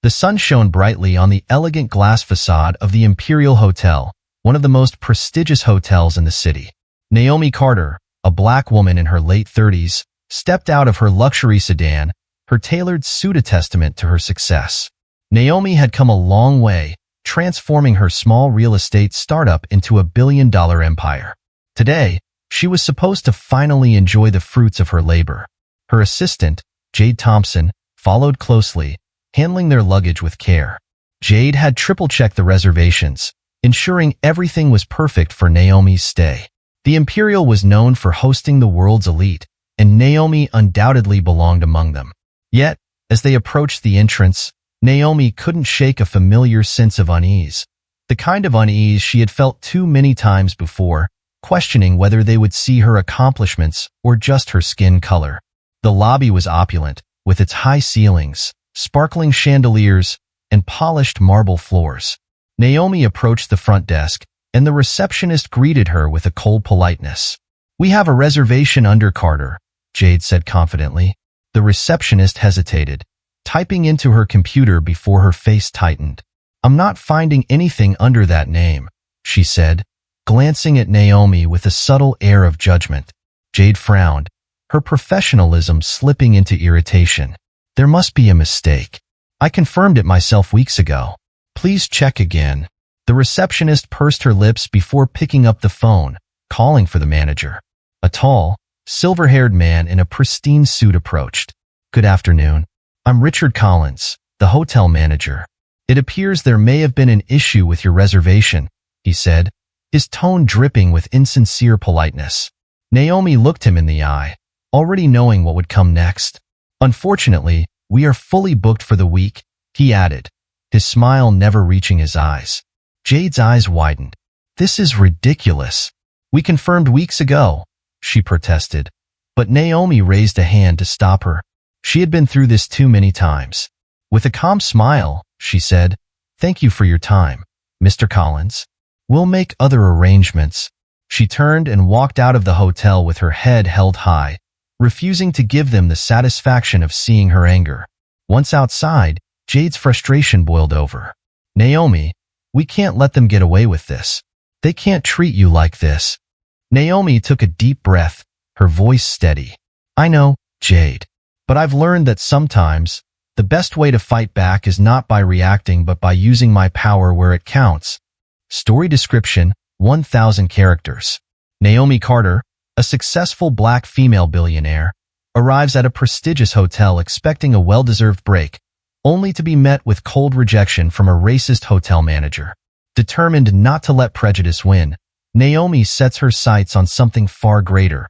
The sun shone brightly on the elegant glass facade of the Imperial Hotel, one of the most prestigious hotels in the city. Naomi Carter, a black woman in her late 30s, stepped out of her luxury sedan, her tailored suit a testament to her success. Naomi had come a long way, transforming her small real estate startup into a billion-dollar empire. Today, she was supposed to finally enjoy the fruits of her labor. Her assistant, Jade Thompson, followed closely, handling their luggage with care. Jade had triple-checked the reservations, ensuring everything was perfect for Naomi's stay. The Imperial was known for hosting the world's elite, and Naomi undoubtedly belonged among them. Yet, as they approached the entrance, Naomi couldn't shake a familiar sense of unease. The kind of unease she had felt too many times before, questioning whether they would see her accomplishments or just her skin color. The lobby was opulent, with its high ceilings, sparkling chandeliers, and polished marble floors. Naomi approached the front desk, and the receptionist greeted her with a cold politeness. "We have a reservation under Carter," Jade said confidently. The receptionist hesitated, typing into her computer before her face tightened. "I'm not finding anything under that name," she said, glancing at Naomi with a subtle air of judgment. Jade frowned, her professionalism slipping into irritation. "There must be a mistake. I confirmed it myself weeks ago. Please check again." The receptionist pursed her lips before picking up the phone, calling for the manager. A tall, silver-haired man in a pristine suit approached. "Good afternoon. I'm Richard Collins, the hotel manager. It appears there may have been an issue with your reservation," he said, his tone dripping with insincere politeness. Naomi looked him in the eye, already knowing what would come next. "Unfortunately, we are fully booked for the week," he added, his smile never reaching his eyes. Jade's eyes widened. "This is ridiculous. We confirmed weeks ago," she protested, but Naomi raised a hand to stop her. She had been through this too many times. With a calm smile, she said, "Thank you for your time, Mr. Collins. We'll make other arrangements." She turned and walked out of the hotel with her head held high, refusing to give them the satisfaction of seeing her anger. Once outside, Jade's frustration boiled over. "Naomi, we can't let them get away with this. They can't treat you like this." Naomi took a deep breath, her voice steady. "I know, Jade, but I've learned that sometimes the best way to fight back is not by reacting but by using my power where it counts." Story description, 1,000 characters. Naomi Carter, a successful black female billionaire, arrives at a prestigious hotel expecting a well-deserved break, only to be met with cold rejection from a racist hotel manager. Determined not to let prejudice win, Naomi sets her sights on something far greater,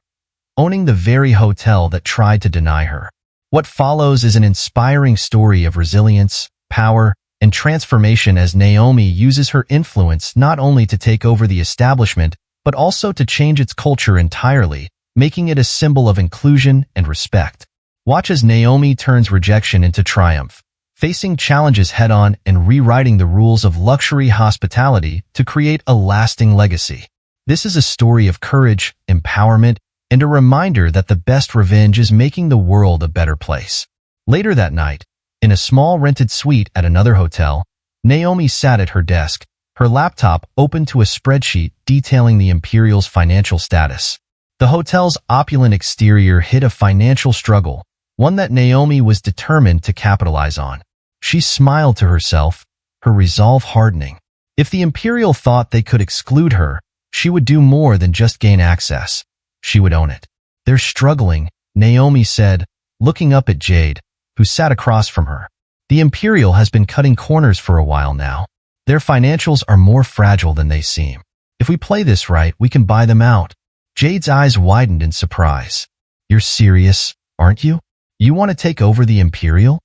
owning the very hotel that tried to deny her. What follows is an inspiring story of resilience, power, and transformation as Naomi uses her influence not only to take over the establishment, but also to change its culture entirely, making it a symbol of inclusion and respect. Watch as Naomi turns rejection into triumph, facing challenges head-on and rewriting the rules of luxury hospitality to create a lasting legacy. This is a story of courage, empowerment, and a reminder that the best revenge is making the world a better place. Later that night, in a small rented suite at another hotel, Naomi sat at her desk, her laptop open to a spreadsheet detailing the Imperial's financial status. The hotel's opulent exterior hid a financial struggle, one that Naomi was determined to capitalize on. She smiled to herself, her resolve hardening. If the Imperial thought they could exclude her, she would do more than just gain access. She would own it. "They're struggling," Naomi said, looking up at Jade, who sat across from her. "The Imperial has been cutting corners for a while now. Their financials are more fragile than they seem. If we play this right, we can buy them out." Jade's eyes widened in surprise. "You're serious, aren't you? You want to take over the Imperial?"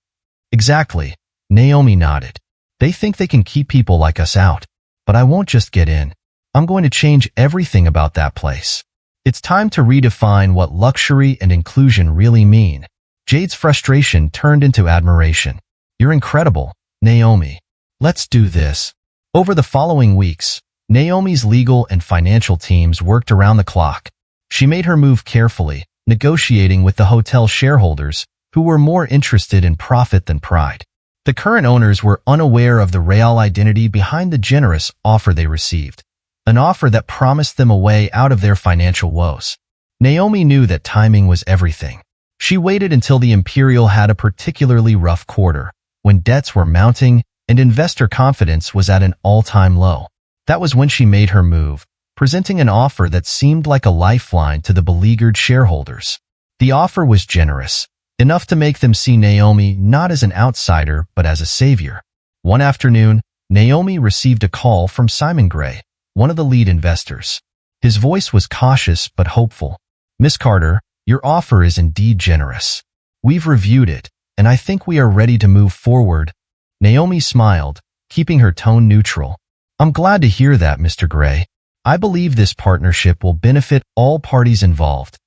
"Exactly," Naomi nodded. "They think they can keep people like us out. But I won't just get in. I'm going to change everything about that place. It's time to redefine what luxury and inclusion really mean." Jade's frustration turned into admiration. "You're incredible, Naomi. Let's do this." Over the following weeks, Naomi's legal and financial teams worked around the clock. She made her move carefully, negotiating with the hotel shareholders, who were more interested in profit than pride. The current owners were unaware of the real identity behind the generous offer they received, an offer that promised them a way out of their financial woes. Naomi knew that timing was everything. She waited until the Imperial had a particularly rough quarter, when debts were mounting and investor confidence was at an all-time low. That was when she made her move, presenting an offer that seemed like a lifeline to the beleaguered shareholders. The offer was generous, enough to make them see Naomi not as an outsider but as a savior. One afternoon, Naomi received a call from Simon Gray, one of the lead investors. His voice was cautious but hopeful. "Miss Carter, your offer is indeed generous. We've reviewed it, and I think we are ready to move forward." Naomi smiled, keeping her tone neutral. "I'm glad to hear that, Mr. Gray. I believe this partnership will benefit all parties involved."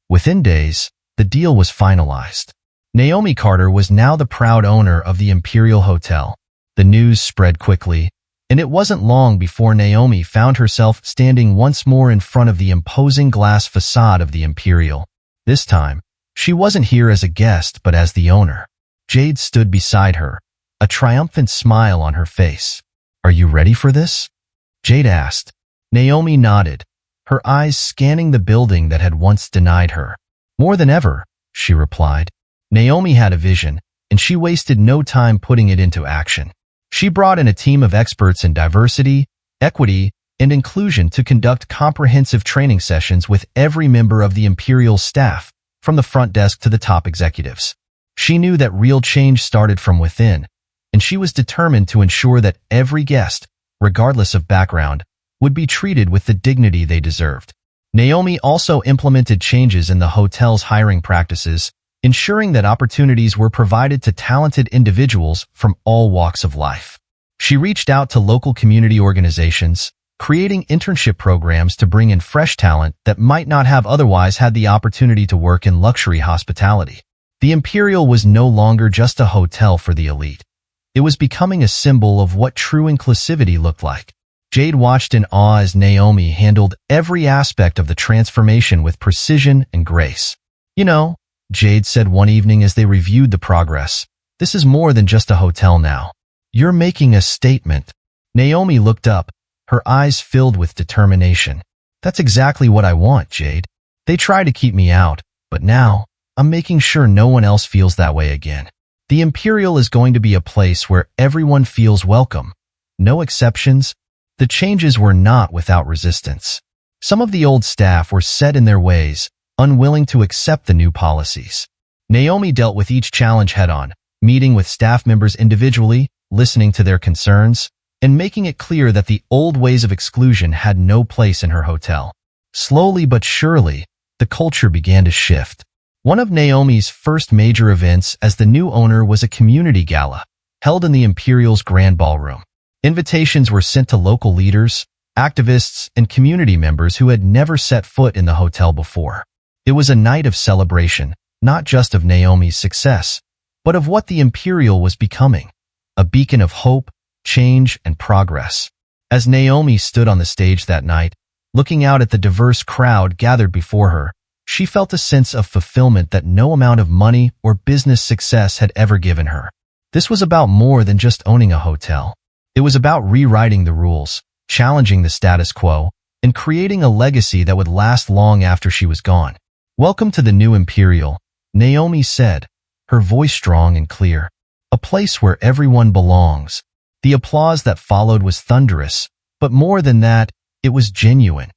Within days, the deal was finalized. Naomi Carter was now the proud owner of the Imperial Hotel. The news spread quickly, and it wasn't long before Naomi found herself standing once more in front of the imposing glass facade of the Imperial. This time, she wasn't here as a guest but as the owner. Jade stood beside her, a triumphant smile on her face. "Are you ready for this?" Jade asked. Naomi nodded, her eyes scanning the building that had once denied her. "More than ever," she replied. Naomi had a vision, and she wasted no time putting it into action. She brought in a team of experts in diversity, equity, and inclusion to conduct comprehensive training sessions with every member of the Imperial staff, from the front desk to the top executives. She knew that real change started from within, and she was determined to ensure that every guest, regardless of background, would be treated with the dignity they deserved. Naomi also implemented changes in the hotel's hiring practices, ensuring that opportunities were provided to talented individuals from all walks of life. She reached out to local community organizations, creating internship programs to bring in fresh talent that might not have otherwise had the opportunity to work in luxury hospitality. The Imperial was no longer just a hotel for the elite. It was becoming a symbol of what true inclusivity looked like. Jade watched in awe as Naomi handled every aspect of the transformation with precision and grace. "You know," Jade said one evening as they reviewed the progress, "this is more than just a hotel now. You're making a statement." Naomi looked up, her eyes filled with determination. "That's exactly what I want, Jade. They tried to keep me out, but now, I'm making sure no one else feels that way again. The Imperial is going to be a place where everyone feels welcome. No exceptions." The changes were not without resistance. Some of the old staff were set in their ways, unwilling to accept the new policies. Naomi dealt with each challenge head-on, meeting with staff members individually, listening to their concerns, and making it clear that the old ways of exclusion had no place in her hotel. Slowly but surely, the culture began to shift. One of Naomi's first major events as the new owner was a community gala, held in the Imperial's Grand Ballroom. Invitations were sent to local leaders, activists, and community members who had never set foot in the hotel before. It was a night of celebration, not just of Naomi's success, but of what the Imperial was becoming, a beacon of hope, change, and progress. As Naomi stood on the stage that night, looking out at the diverse crowd gathered before her, she felt a sense of fulfillment that no amount of money or business success had ever given her. This was about more than just owning a hotel. It was about rewriting the rules, challenging the status quo, and creating a legacy that would last long after she was gone. "Welcome to the new Imperial," Naomi said, her voice strong and clear. "A place where everyone belongs." The applause that followed was thunderous, but more than that, it was genuine,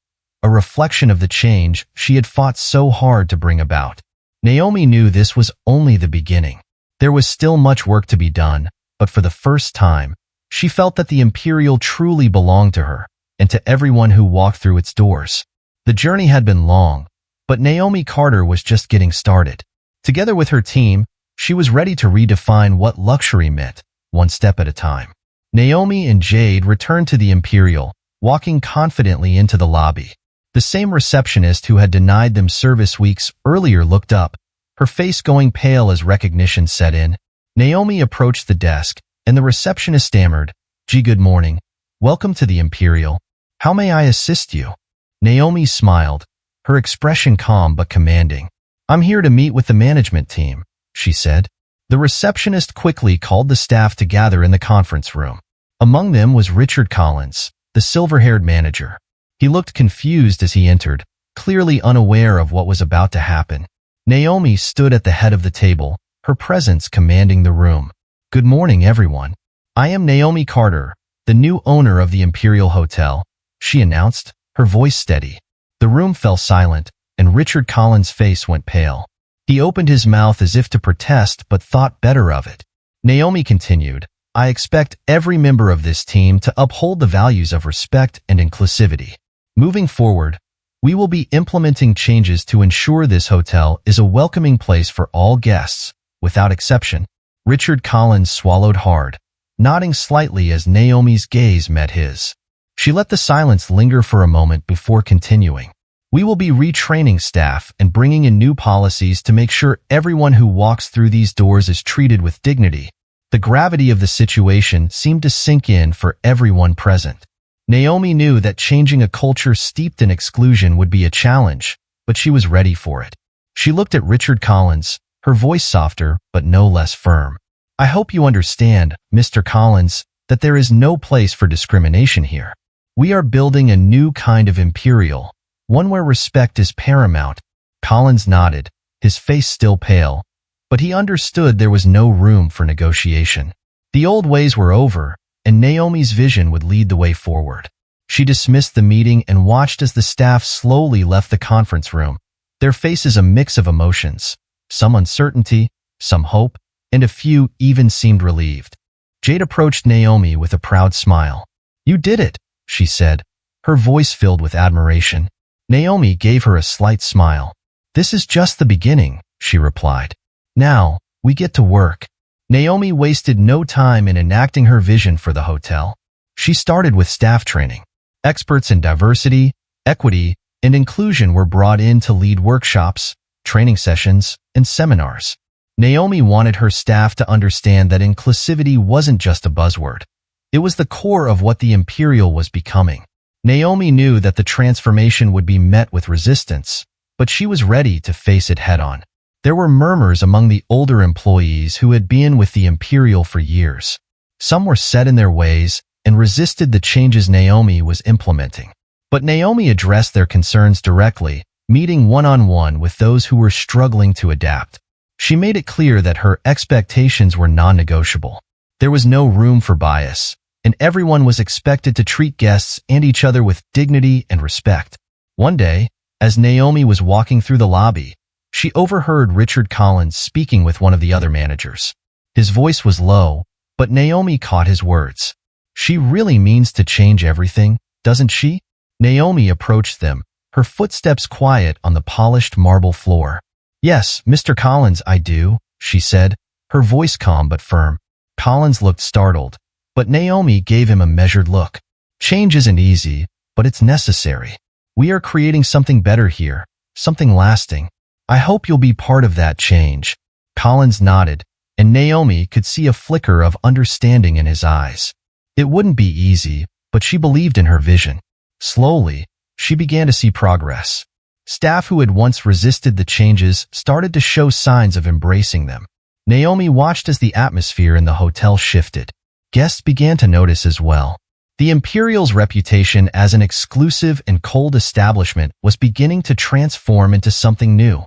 a reflection of the change she had fought so hard to bring about. Naomi knew this was only the beginning. There was still much work to be done, but for the first time, she felt that the Imperial truly belonged to her and to everyone who walked through its doors. The journey had been long, but Naomi Carter was just getting started. Together with her team, she was ready to redefine what luxury meant, one step at a time. Naomi and Jade returned to the Imperial, walking confidently into the lobby. The same receptionist who had denied them service weeks earlier looked up, her face going pale as recognition set in. Naomi approached the desk, and the receptionist stammered, "Gee, good morning. Welcome to the Imperial. How may I assist you?" Naomi smiled, her expression calm but commanding. "I'm here to meet with the management team," she said. The receptionist quickly called the staff to gather in the conference room. Among them was Richard Collins, the silver-haired manager. He looked confused as he entered, clearly unaware of what was about to happen. Naomi stood at the head of the table, her presence commanding the room. "Good morning, everyone. I am Naomi Carter, the new owner of the Imperial Hotel," she announced, her voice steady. The room fell silent, and Richard Collins' face went pale. He opened his mouth as if to protest but thought better of it. Naomi continued, "I expect every member of this team to uphold the values of respect and inclusivity. Moving forward, we will be implementing changes to ensure this hotel is a welcoming place for all guests, without exception." Richard Collins swallowed hard, nodding slightly as Naomi's gaze met his. She let the silence linger for a moment before continuing. "We will be retraining staff and bringing in new policies to make sure everyone who walks through these doors is treated with dignity." The gravity of the situation seemed to sink in for everyone present. Naomi knew that changing a culture steeped in exclusion would be a challenge, but she was ready for it. She looked at Richard Collins, her voice softer but no less firm. "I hope you understand, Mr. Collins, that there is no place for discrimination here. We are building a new kind of imperial, one where respect is paramount." Collins nodded, his face still pale, but he understood there was no room for negotiation. The old ways were over, and Naomi's vision would lead the way forward. She dismissed the meeting and watched as the staff slowly left the conference room, their faces a mix of emotions, some uncertainty, some hope, and a few even seemed relieved. Jade approached Naomi with a proud smile. "You did it," she said, her voice filled with admiration. Naomi gave her a slight smile. "This is just the beginning," she replied. "Now, we get to work." Naomi wasted no time in enacting her vision for the hotel. She started with staff training. Experts in diversity, equity, and inclusion were brought in to lead workshops, training sessions, and seminars. Naomi wanted her staff to understand that inclusivity wasn't just a buzzword. It was the core of what the Imperial was becoming. Naomi knew that the transformation would be met with resistance, but she was ready to face it head-on. There were murmurs among the older employees who had been with the Imperial for years. Some were set in their ways and resisted the changes Naomi was implementing. But Naomi addressed their concerns directly, meeting one-on-one with those who were struggling to adapt. She made it clear that her expectations were non-negotiable. There was no room for bias, and everyone was expected to treat guests and each other with dignity and respect. One day, as Naomi was walking through the lobby, she overheard Richard Collins speaking with one of the other managers. His voice was low, but Naomi caught his words. "She really means to change everything, doesn't she?" Naomi approached them, her footsteps quiet on the polished marble floor. "Yes, Mr. Collins, I do," she said, her voice calm but firm. Collins looked startled, but Naomi gave him a measured look. "Change isn't easy, but it's necessary. We are creating something better here, something lasting. I hope you'll be part of that change." Collins nodded, and Naomi could see a flicker of understanding in his eyes. It wouldn't be easy, but she believed in her vision. Slowly, she began to see progress. Staff who had once resisted the changes started to show signs of embracing them. Naomi watched as the atmosphere in the hotel shifted. Guests began to notice as well. The Imperial's reputation as an exclusive and cold establishment was beginning to transform into something new,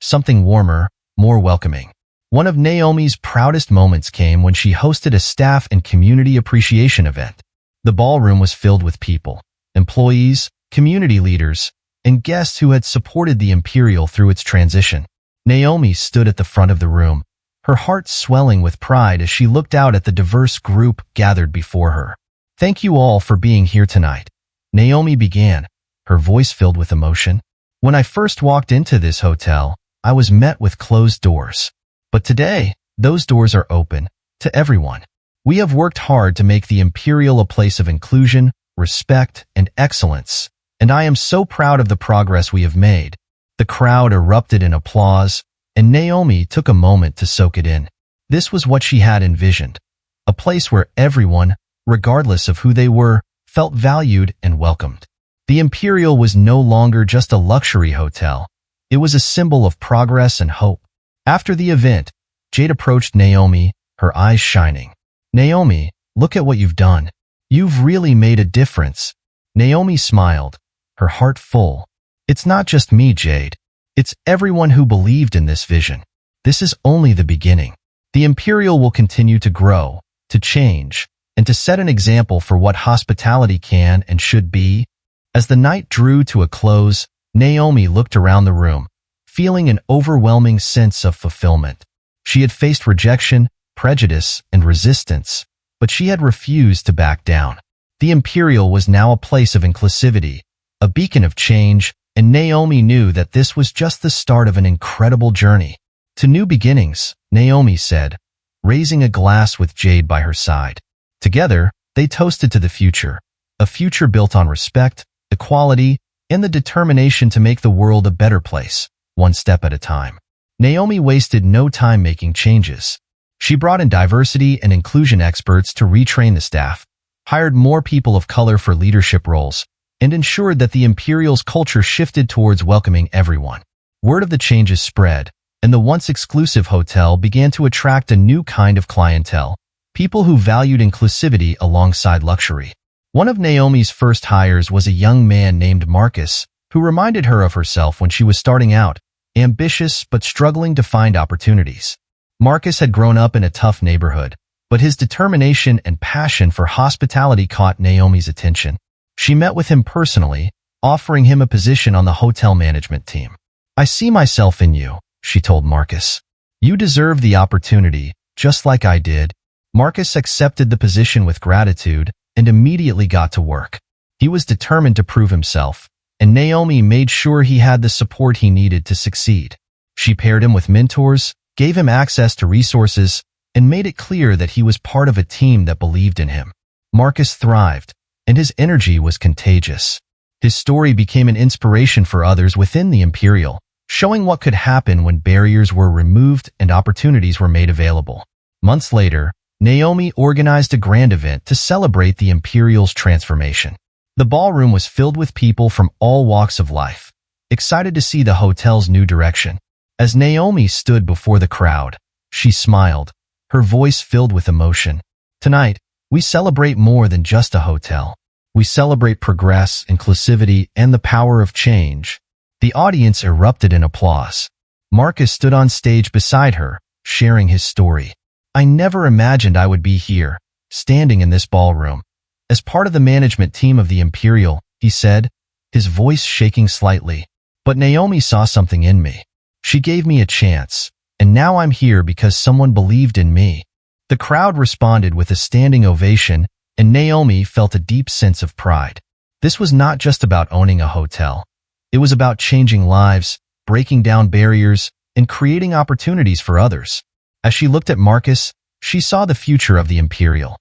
something warmer, more welcoming. One of Naomi's proudest moments came when she hosted a staff and community appreciation event. The ballroom was filled with people, employees, community leaders, and guests who had supported the Imperial through its transition. Naomi stood at the front of the room, her heart swelling with pride as she looked out at the diverse group gathered before her. "Thank you all for being here tonight," Naomi began, her voice filled with emotion. "When I first walked into this hotel, I was met with closed doors. But today, those doors are open to everyone. We have worked hard to make the Imperial a place of inclusion, respect, and excellence, and I am so proud of the progress we have made." The crowd erupted in applause, and Naomi took a moment to soak it in. This was what she had envisioned, a place where everyone, regardless of who they were, felt valued and welcomed. The Imperial was no longer just a luxury hotel. It was a symbol of progress and hope. After the event, Jade approached Naomi, her eyes shining. "Naomi, look at what you've done. You've really made a difference." Naomi smiled, her heart full. "It's not just me, Jade. It's everyone who believed in this vision. This is only the beginning. The Imperial will continue to grow, to change, and to set an example for what hospitality can and should be." As the night drew to a close, Naomi looked around the room, feeling an overwhelming sense of fulfillment. She had faced rejection, prejudice, and resistance, but she had refused to back down. The Imperial was now a place of inclusivity, a beacon of change, and Naomi knew that this was just the start of an incredible journey. "To new beginnings," Naomi said, raising a glass with Jade by her side. Together, they toasted to the future, a future built on respect, equality, and the determination to make the world a better place, one step at a time. Naomi wasted no time making changes. She brought in diversity and inclusion experts to retrain the staff, hired more people of color for leadership roles, and ensured that the Imperial's culture shifted towards welcoming everyone. Word of the changes spread, and the once exclusive hotel began to attract a new kind of clientele, people who valued inclusivity alongside luxury. One of Naomi's first hires was a young man named Marcus, who reminded her of herself when she was starting out, ambitious but struggling to find opportunities. Marcus had grown up in a tough neighborhood, but his determination and passion for hospitality caught Naomi's attention. She met with him personally, offering him a position on the hotel management team. "I see myself in you," she told Marcus. "You deserve the opportunity, just like I did." Marcus accepted the position with gratitude and immediately got to work. He was determined to prove himself, and Naomi made sure he had the support he needed to succeed. She paired him with mentors, gave him access to resources, and made it clear that he was part of a team that believed in him. Marcus thrived, and his energy was contagious. His story became an inspiration for others within the Imperial, showing what could happen when barriers were removed and opportunities were made available. Months later, Naomi organized a grand event to celebrate the Imperial's transformation. The ballroom was filled with people from all walks of life, excited to see the hotel's new direction. As Naomi stood before the crowd, she smiled, her voice filled with emotion. "Tonight, we celebrate more than just a hotel. We celebrate progress, inclusivity, and the power of change." The audience erupted in applause. Marcus stood on stage beside her, sharing his story. "I never imagined I would be here, standing in this ballroom, as part of the management team of the Imperial," he said, his voice shaking slightly. "But Naomi saw something in me. She gave me a chance, and now I'm here because someone believed in me." The crowd responded with a standing ovation, and Naomi felt a deep sense of pride. This was not just about owning a hotel. It was about changing lives, breaking down barriers, and creating opportunities for others. As she looked at Marcus, she saw the future of the Imperial,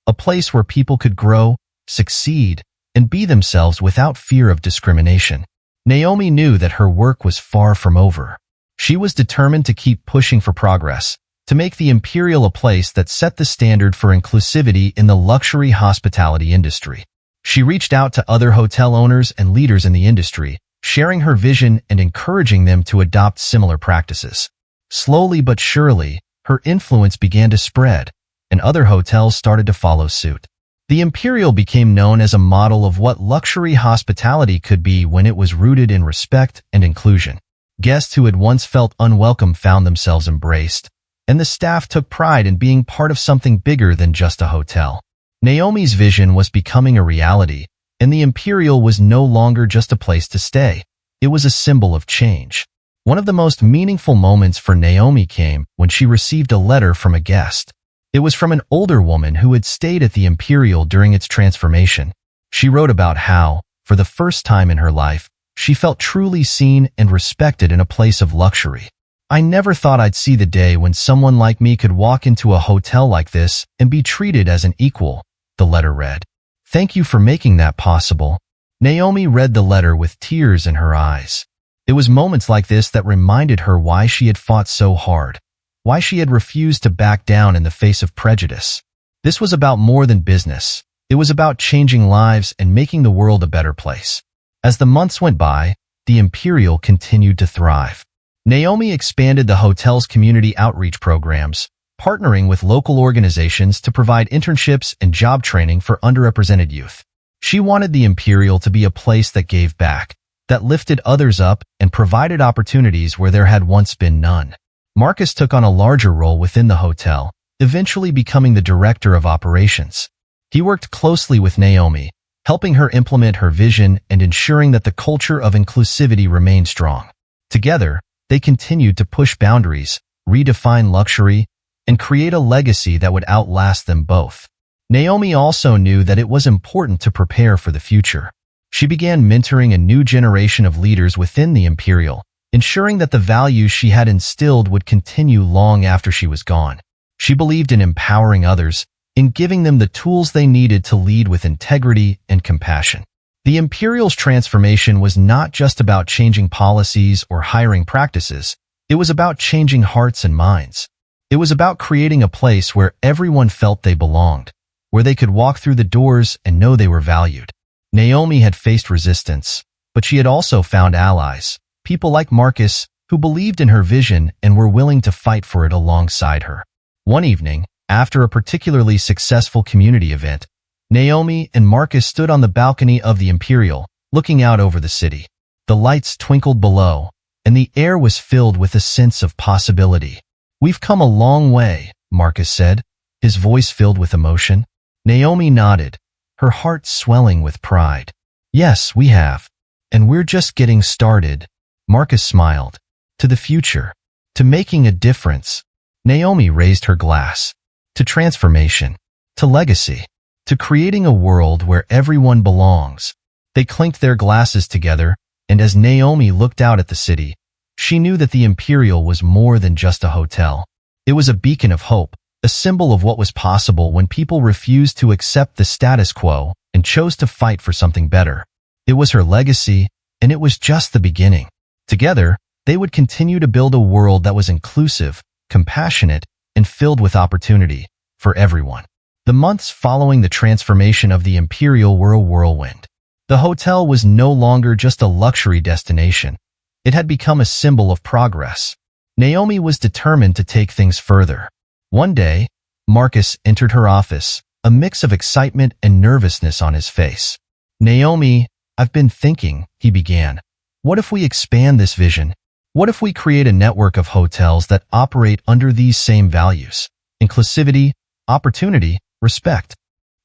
a place where people could grow, succeed, and be themselves without fear of discrimination. Naomi knew that her work was far from over. She was determined to keep pushing for progress, to make the Imperial a place that set the standard for inclusivity in the luxury hospitality industry. She reached out to other hotel owners and leaders in the industry, sharing her vision and encouraging them to adopt similar practices. Slowly but surely, her influence began to spread, and other hotels started to follow suit. The Imperial became known as a model of what luxury hospitality could be when it was rooted in respect and inclusion. Guests who had once felt unwelcome found themselves embraced, and the staff took pride in being part of something bigger than just a hotel. Naomi's vision was becoming a reality, and the Imperial was no longer just a place to stay. It was a symbol of change. One of the most meaningful moments for Naomi came when she received a letter from a guest. It was from an older woman who had stayed at the Imperial during its transformation. She wrote about how, for the first time in her life, she felt truly seen and respected in a place of luxury. "I never thought I'd see the day when someone like me could walk into a hotel like this and be treated as an equal," the letter read. "Thank you for making that possible." Naomi read the letter with tears in her eyes. It was moments like this that reminded her why she had fought so hard, why she had refused to back down in the face of prejudice. This was about more than business. It was about changing lives and making the world a better place. As the months went by, the Imperial continued to thrive. Naomi expanded the hotel's community outreach programs, partnering with local organizations to provide internships and job training for underrepresented youth. She wanted the Imperial to be a place that gave back, that lifted others up and provided opportunities where there had once been none. Marcus took on a larger role within the hotel, eventually becoming the director of operations. He worked closely with Naomi, helping her implement her vision and ensuring that the culture of inclusivity remained strong. Together, they continued to push boundaries, redefine luxury, and create a legacy that would outlast them both. Naomi also knew that it was important to prepare for the future. She began mentoring a new generation of leaders within the Imperial, ensuring that the values she had instilled would continue long after she was gone. She believed in empowering others, in giving them the tools they needed to lead with integrity and compassion. The Imperial's transformation was not just about changing policies or hiring practices. It was about changing hearts and minds. It was about creating a place where everyone felt they belonged, where they could walk through the doors and know they were valued. Naomi had faced resistance, but she had also found allies, people like Marcus, who believed in her vision and were willing to fight for it alongside her. One evening, after a particularly successful community event, Naomi and Marcus stood on the balcony of the Imperial, looking out over the city. The lights twinkled below, and the air was filled with a sense of possibility. "We've come a long way," Marcus said, his voice filled with emotion. Naomi nodded, her heart swelling with pride. "Yes, we have. And we're just getting started." Marcus smiled. "To the future. To making a difference." Naomi raised her glass. "To transformation. To legacy. To creating a world where everyone belongs." They clinked their glasses together, and as Naomi looked out at the city, she knew that the Imperial was more than just a hotel. It was a beacon of hope, a symbol of what was possible when people refused to accept the status quo and chose to fight for something better. It was her legacy, and it was just the beginning. Together, they would continue to build a world that was inclusive, compassionate, and filled with opportunity for everyone. The months following the transformation of the Imperial were a whirlwind. The hotel was no longer just a luxury destination. It had become a symbol of progress. Naomi was determined to take things further. One day, Marcus entered her office, a mix of excitement and nervousness on his face. "Naomi, I've been thinking," he began. "What if we expand this vision? What if we create a network of hotels that operate under these same values? Inclusivity, opportunity, respect."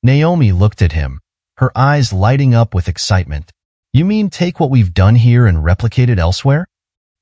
Naomi looked at him, her eyes lighting up with excitement. "You mean take what we've done here and replicate it elsewhere?"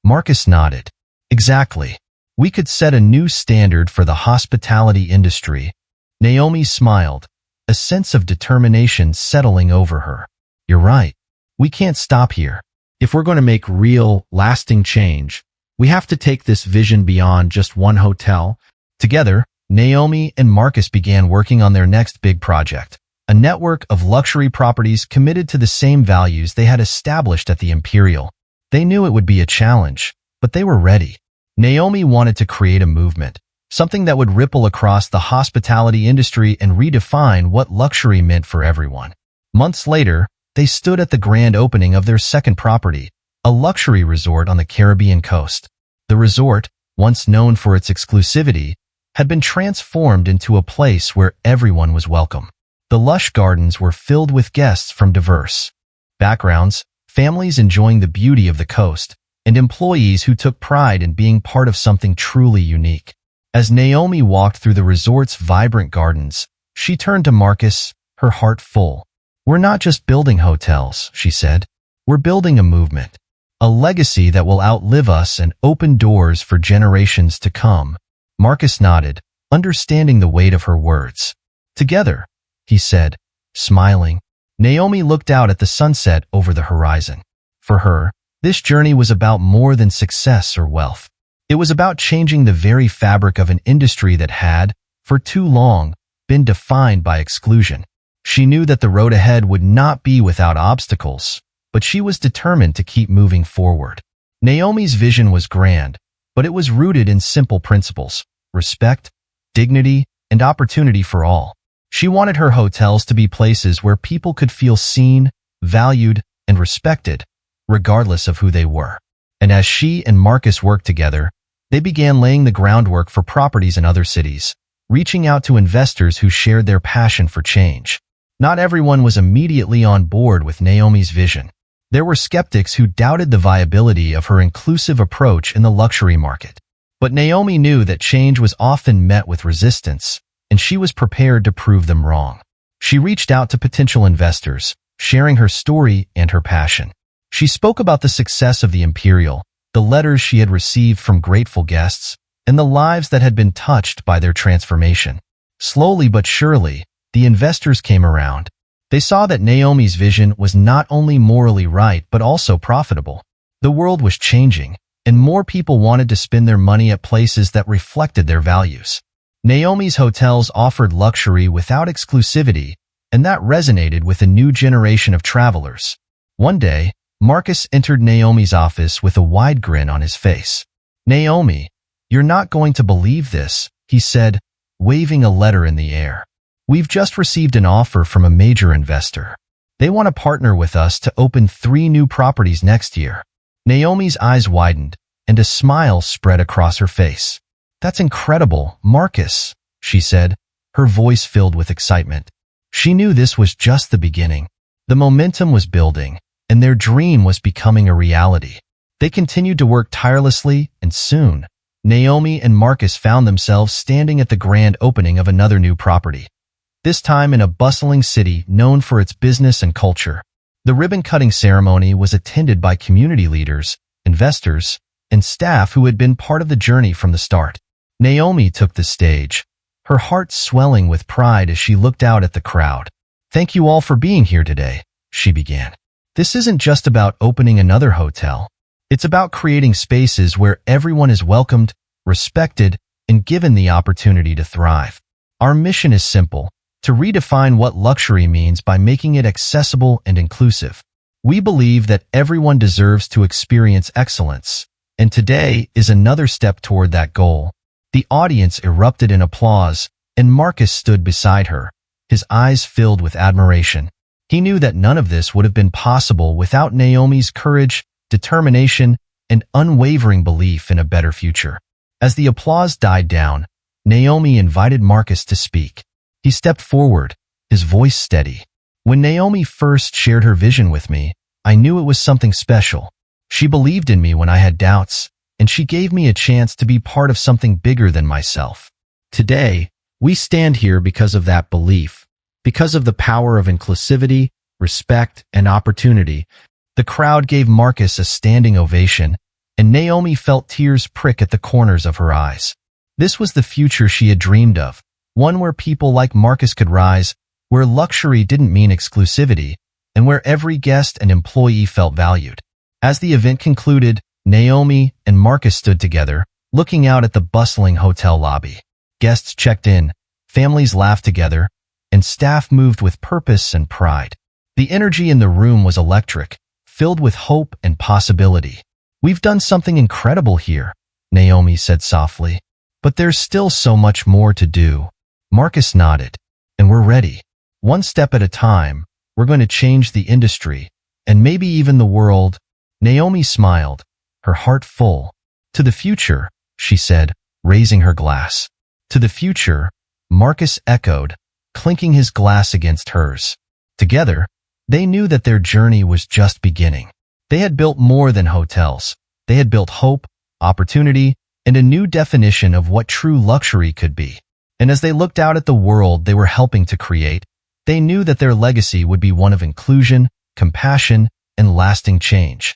Marcus nodded. "Exactly. We could set a new standard for the hospitality industry." Naomi smiled, a sense of determination settling over her. "You're right. We can't stop here. If we're going to make real, lasting change, we have to take this vision beyond just one hotel." Together, Naomi and Marcus began working on their next big project, a network of luxury properties committed to the same values they had established at the Imperial. They knew it would be a challenge, but they were ready. Naomi wanted to create a movement, something that would ripple across the hospitality industry and redefine what luxury meant for everyone. Months later, they stood at the grand opening of their second property, a luxury resort on the Caribbean coast. The resort, once known for its exclusivity, had been transformed into a place where everyone was welcome. The lush gardens were filled with guests from diverse backgrounds, families enjoying the beauty of the coast, and employees who took pride in being part of something truly unique. As Naomi walked through the resort's vibrant gardens, she turned to Marcus, her heart full. "We're not just building hotels," she said. "We're building a movement, a legacy that will outlive us and open doors for generations to come." Marcus nodded, understanding the weight of her words. "Together," he said, smiling. Naomi looked out at the sunset over the horizon. For her, this journey was about more than success or wealth. It was about changing the very fabric of an industry that had, for too long, been defined by exclusion. She knew that the road ahead would not be without obstacles, but she was determined to keep moving forward. Naomi's vision was grand, but it was rooted in simple principles: respect, dignity, and opportunity for all. She wanted her hotels to be places where people could feel seen, valued, and respected, regardless of who they were. And as she and Marcus worked together, they began laying the groundwork for properties in other cities, reaching out to investors who shared their passion for change. Not everyone was immediately on board with Naomi's vision. There were skeptics who doubted the viability of her inclusive approach in the luxury market. But Naomi knew that change was often met with resistance, and she was prepared to prove them wrong. She reached out to potential investors, sharing her story and her passion. She spoke about the success of the Imperial, the letters she had received from grateful guests, and the lives that had been touched by their transformation. Slowly but surely, the investors came around. They saw that Naomi's vision was not only morally right but also profitable. The world was changing, and more people wanted to spend their money at places that reflected their values. Naomi's hotels offered luxury without exclusivity, and that resonated with a new generation of travelers. One day, Marcus entered Naomi's office with a wide grin on his face. "Naomi, you're not going to believe this," he said, waving a letter in the air. "We've just received an offer from a major investor. They want to partner with us to open 3 new properties next year." Naomi's eyes widened, and a smile spread across her face. "That's incredible, Marcus," she said, her voice filled with excitement. She knew this was just the beginning. The momentum was building, and their dream was becoming a reality. They continued to work tirelessly, and soon, Naomi and Marcus found themselves standing at the grand opening of another new property. This time in a bustling city known for its business and culture. The ribbon-cutting ceremony was attended by community leaders, investors, and staff who had been part of the journey from the start. Naomi took the stage, her heart swelling with pride as she looked out at the crowd. "Thank you all for being here today," she began. "This isn't just about opening another hotel. It's about creating spaces where everyone is welcomed, respected, and given the opportunity to thrive. Our mission is simple: to redefine what luxury means by making it accessible and inclusive. We believe that everyone deserves to experience excellence, and today is another step toward that goal." The audience erupted in applause, and Marcus stood beside her, his eyes filled with admiration. He knew that none of this would have been possible without Naomi's courage, determination, and unwavering belief in a better future. As the applause died down, Naomi invited Marcus to speak. He stepped forward, his voice steady. "When Naomi first shared her vision with me, I knew it was something special. She believed in me when I had doubts, and she gave me a chance to be part of something bigger than myself. Today, we stand here because of that belief, because of the power of inclusivity, respect, and opportunity." The crowd gave Marcus a standing ovation, and Naomi felt tears prick at the corners of her eyes. This was the future she had dreamed of, one where people like Marcus could rise, where luxury didn't mean exclusivity, and where every guest and employee felt valued. As the event concluded, Naomi and Marcus stood together, looking out at the bustling hotel lobby. Guests checked in, families laughed together, and staff moved with purpose and pride. The energy in the room was electric, filled with hope and possibility. "We've done something incredible here," Naomi said softly. "But there's still so much more to do." Marcus nodded. "And we're ready. One step at a time, we're going to change the industry, and maybe even the world." Naomi smiled, her heart full. "To the future," she said, raising her glass. "To the future," Marcus echoed, clinking his glass against hers. Together, they knew that their journey was just beginning. They had built more than hotels. They had built hope, opportunity, and a new definition of what true luxury could be. And as they looked out at the world they were helping to create, they knew that their legacy would be one of inclusion, compassion, and lasting change.